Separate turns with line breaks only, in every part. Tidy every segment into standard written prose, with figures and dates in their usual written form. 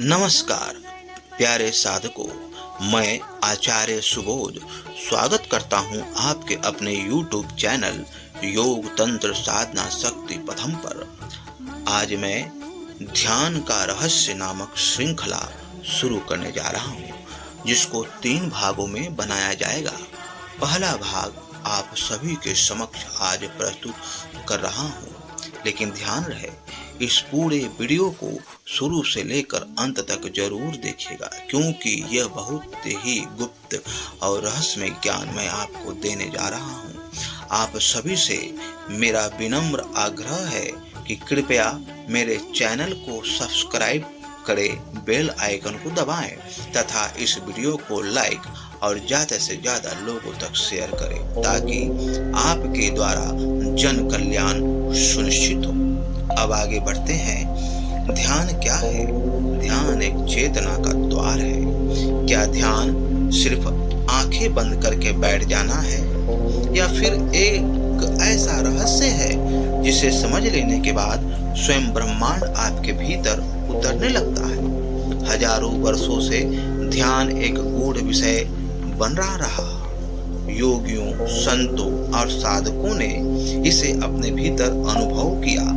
नमस्कार प्यारे साधकों, मैं आचार्य सुबोध स्वागत करता हूं आपके अपने YouTube चैनल योग तंत्र साधना शक्ति पथम पर। आज मैं ध्यान का रहस्य नामक श्रृंखला शुरू करने जा रहा हूं, जिसको 3 भागों में बनाया जाएगा। पहला भाग आप सभी के समक्ष आज प्रस्तुत कर रहा हूं, लेकिन ध्यान रहे इस पूरे वीडियो को शुरू से लेकर अंत तक जरूर देखिएगा, क्योंकि यह बहुत ही गुप्त और रहस्यमय ज्ञान मैं आपको देने जा रहा हूं। आप सभी से मेरा विनम्र आग्रह है कि कृपया मेरे चैनल को सब्सक्राइब करें, बेल आइकन को दबाएं तथा इस वीडियो को लाइक और ज़्यादा से ज़्यादा लोगों तक शेयर करें, ताकि आपके द्वारा जन कल्याण सुनिश्चित हो। अब आगे बढ़ते हैं। ध्यान क्या है? ध्यान एक चेतना का द्वार है। क्या ध्यान सिर्फ आंखें बंद करके बैठ जाना है, या फिर एक ऐसा रहस्य है जिसे समझ लेने के बाद स्वयं ब्रह्मांड आपके भीतर उतरने लगता है? हजारों वर्षों से ध्यान एक गूढ़ विषय बन रहा। योगियों, संतों और साधकों ने इसे अपने भीतर अनुभव किया,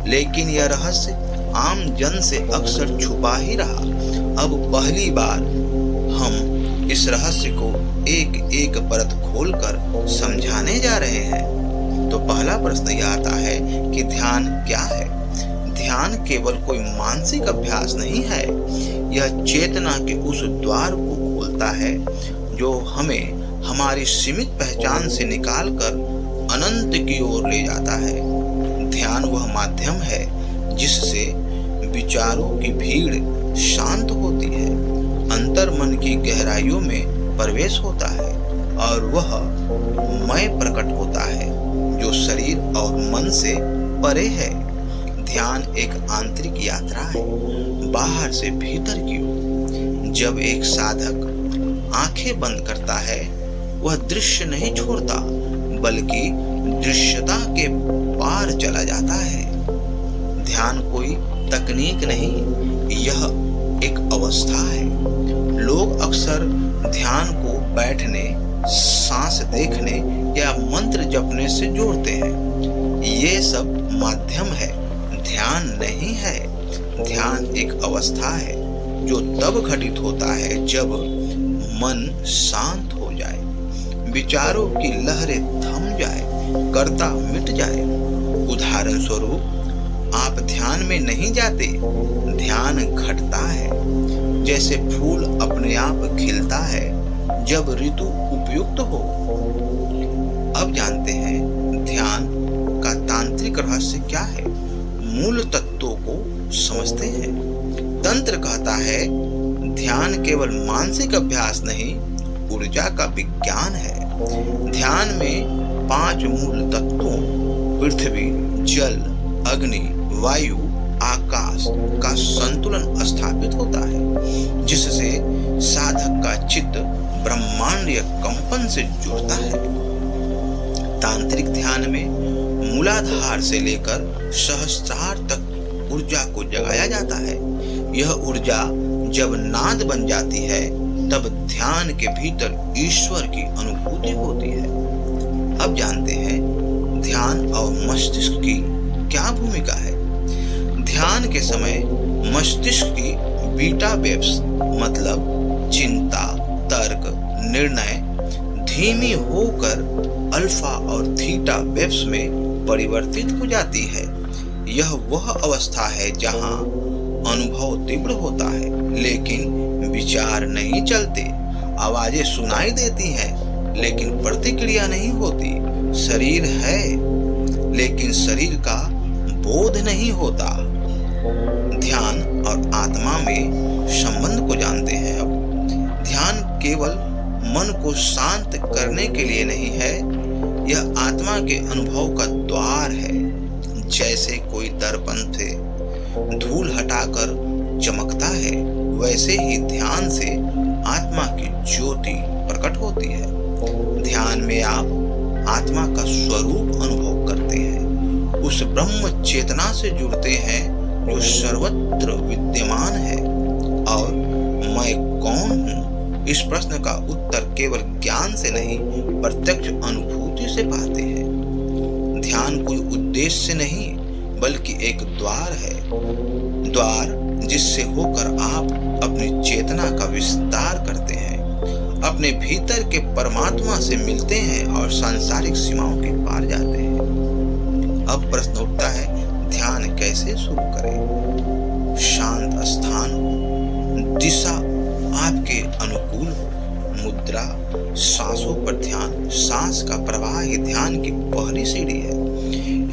लेकिन यह रहस्य आम जन से अक्सर छुपा ही रहा। अब पहली बार हम इस रहस्य को एक एक परत खोलकर समझाने जा रहे हैं। तो पहला प्रश्न यह आता है कि ध्यान क्या है? ध्यान केवल कोई मानसिक अभ्यास नहीं है। यह चेतना के उस द्वार को खोलता है जो हमें हमारी सीमित पहचान से निकालकर अनंत की ओर ले जाता है। ध्यान वह माध्यम है जिससे विचारों की भीड़ शांत होती है, अंतर मन की गहराइयों में प्रवेश होता है और वह मैं प्रकट होता है जो शरीर और मन से परे है। ध्यान एक आंतरिक यात्रा है, बाहर से भीतर की ओर। जब एक साधक आंखें बंद करता है, वह दृश्य नहीं छोड़ता, बल्कि दृश्यता के पार चला जाता है। ध्यान कोई तकनीक नहीं, यह एक अवस्था है। लोग अक्सर ध्यान को बैठने, सांस देखने या मंत्र जपने से जोड़ते हैं। ये सब माध्यम है, ध्यान नहीं है। ध्यान एक अवस्था है जो तब घटित होता है जब मन शांत हो जाए, विचारों की लहरें थम जाए, कर्ता मिट जाए। उदाहरण स्वरूप, आप ध्यान में नहीं जाते, ध्यान घटता है। जैसे फूल अपने आप खिलता है जब ऋतु उपयुक्त हो। अब जानते हैं ध्यान का तांत्रिक रहस्य क्या है। मूल तत्वों को समझते हैं। तंत्र कहता है ध्यान केवल मानसिक अभ्यास नहीं, ऊर्जा का विज्ञान है। ध्यान में 5 मूल तत्वों पृथ्वी, जल, अग्नि, वायु, आकाश का संतुलन स्थापित होता है, जिससे साधक का चित्त ब्रह्मांडीय कंपन से जुड़ता है। तांत्रिक ध्यान में मूलाधार से लेकर सहस्त्रार तक ऊर्जा को जगाया जाता है। यह ऊर्जा जब नाद बन जाती है, तब ध्यान के भीतर ईश्वर की अनुभूति होती है। अब जानते हैं ध्यान और मस्तिष्क की क्या भूमिका है। ध्यान के समय मस्तिष्क की बीटा वेव्स, मतलब चिंता, तर्क, निर्णय, धीमी होकर अल्फा और थीटा वेव्स में परिवर्तित हो जाती है। यह वह अवस्था है जहां अनुभव तीव्र होता है, लेकिन विचार नहीं चलते। आवाजें सुनाई देती हैं, लेकिन प्रतिक्रिया नहीं होती। शरीर है, लेकिन शरीर का बोध नहीं होता। ध्यान और आत्मा में संबंध को जानते हैं। अब ध्यान केवल मन को शांत करने के लिए नहीं है, यह आत्मा के अनुभव का द्वार है। जैसे कोई दर्पण से धूल हटाकर चमकता है, वैसे ही ध्यान से आत्मा की ज्योति प्रकट होती है। ध्यान में आप आत्मा का स्वरूप अनुभव करते हैं, उस ब्रह्म चेतना से जुड़ते हैं जो सर्वत्र विद्यमान है। इस प्रश्न का उत्तर केवल ज्ञान से नहीं, प्रत्यक्ष अनुभूति से पाते हैं। ध्यान कोई उद्देश्य से नहीं, बल्कि एक द्वार है, द्वार जिससे होकर आप अपनी चेतना का विस्तार करते हैं, अपने भीतर के परमात्मा से मिलते हैं और सांसारिक सीमाओं के पार जाते हैं। अब प्रश्न उठता है, ध्यान कैसे शुरू करें? शांत स्थान हो, दिशा आपके अनुकूल हो, मुद्रा, सांसों पर ध्यान, सांस का प्रवाह ही ध्यान की पहली सीढ़ी है।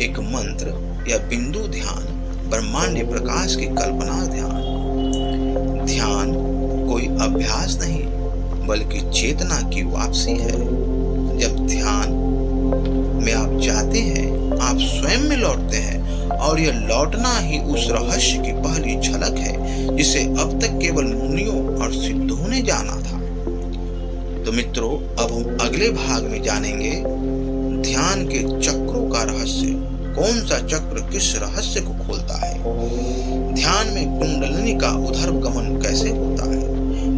एक मंत्र या बिंदु ध्यान, ब्रह्मांडीय प्रकाश की कल्पना ध्यान। ध्यान कोई अभ्यास नहीं, बल्कि चेतना की वापसी है। जब ध्यान में आप जाते हैं, आप स्वयं में लौटते हैं, और यह लौटना ही उस रहस्य की पहली झलक है जिसे अब तक केवल मुनियों और सिद्धों ने जाना था। तो मित्रों, अब हम अगले भाग में जानेंगे ध्यान के चक्रों का रहस्य। कौन सा चक्र किस रहस्य को खोलता है? ध्यान में कुंडलिनी का उधर्वगमन कैसे होता है?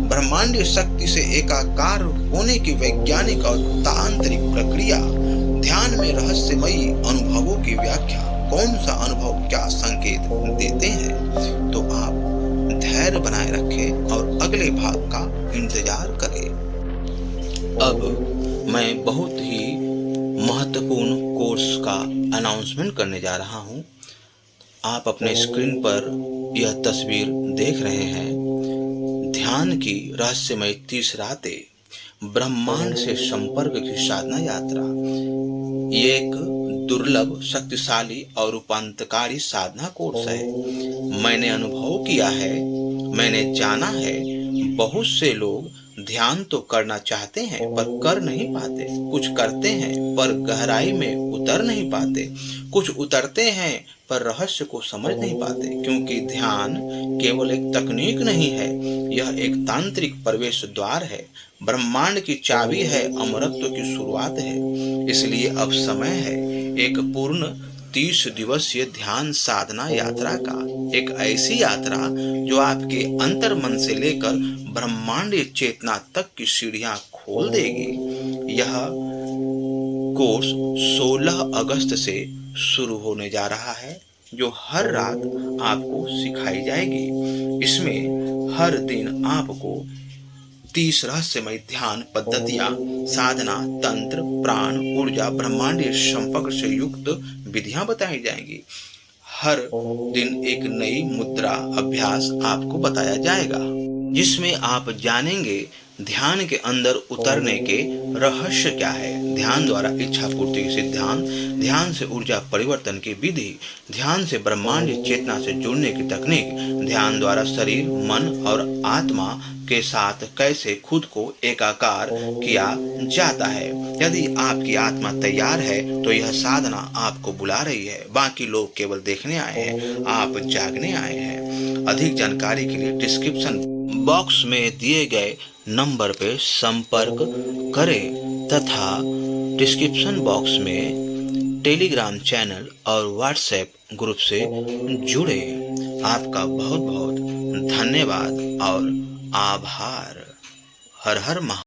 ब्रह्मांडीय शक्ति से एकाकार होने की वैज्ञानिक और तांत्रिक प्रक्रिया। ध्यान में रहस्यमयी अनुभवों की व्याख्या। कौन सा अनुभव क्या संकेत देते हैं? तो आप धैर्य बनाए रखें और अगले भाग का इंतजार करें। अब मैं बहुत ही महत्वपूर्ण कोर्स का अनाउंसमेंट करने जा रहा हूं। आप अपने स्क्रीन पर यह तस्वीर देख रहे हैं। ध्यान की रहस्यमय 30 रातें, ब्रह्मांड से संपर्क की साधना यात्रा। ये एक दुर्लभ, शक्तिशाली और रूपांतकारी साधना कोर्स है। मैंने अनुभव किया है, मैंने जाना है, बहुत से लोग ध्यान तो करना चाहते हैं पर कर नहीं पाते। कुछ करते हैं पर गहराई में उतर नहीं पाते। कुछ उतरते हैं पर रहस्य को समझ नहीं पाते, क्योंकि ध्यान केवल एक तकनीक नहीं है, यह एक तांत्रिक प्रवेश द्वार है। ब्रह्मांड की चाबी है, अमरत्व की शुरुआत है। इसलिए अब समय है एक पूर्ण 30 दिवसीय ध्यान साधना यात्रा का। एक ऐसी यात्रा जो आपके अंतर मन से लेकर ब्रह्मांडीय चेतना तक की सीढ़ियां खोल देगी। यह कोर्स 16 अगस्त से शुरू होने जा रहा है, जो हर रात आपको सिखाई जाएगी। इसमें हर दिन आपको 30 रहस्यमय ध्यान पद्धतियां, साधना, तंत्र, प्राण, ऊर्जा, ब्रह्मांडीय संपर्क से युक्त विधियां बताई जाएंगी। हर दिन एक नई मुद्रा अभ्यास आपको बताया जाएगा, जिसमें आप जानेंगे ध्यान के अंदर उतरने के रहस्य क्या है। ध्यान द्वारा इच्छा पूर्ति की सिद्धांत, ध्यान से ऊर्जा परिवर्तन की विधि, ध्यान से ब्रह्मांडीय चेतना से जुड़ने की तकनीक, ध्यान द्वारा शरीर, मन और आत्मा के साथ कैसे खुद को एकाकार किया जाता है। यदि आपकी आत्मा तैयार है तो यह साधना आपको बुला रही है। बाकी लोग केवल देखने आए हैं, आप जागने आए हैं। अधिक जानकारी के लिए डिस्क्रिप्शन बॉक्स में दिए गए नंबर पर संपर्क करें तथा डिस्क्रिप्शन बॉक्स में टेलीग्राम चैनल और व्हाट्सएप ग्रुप से जुड़े। आपका बहुत बहुत धन्यवाद और आभार। हर हर महा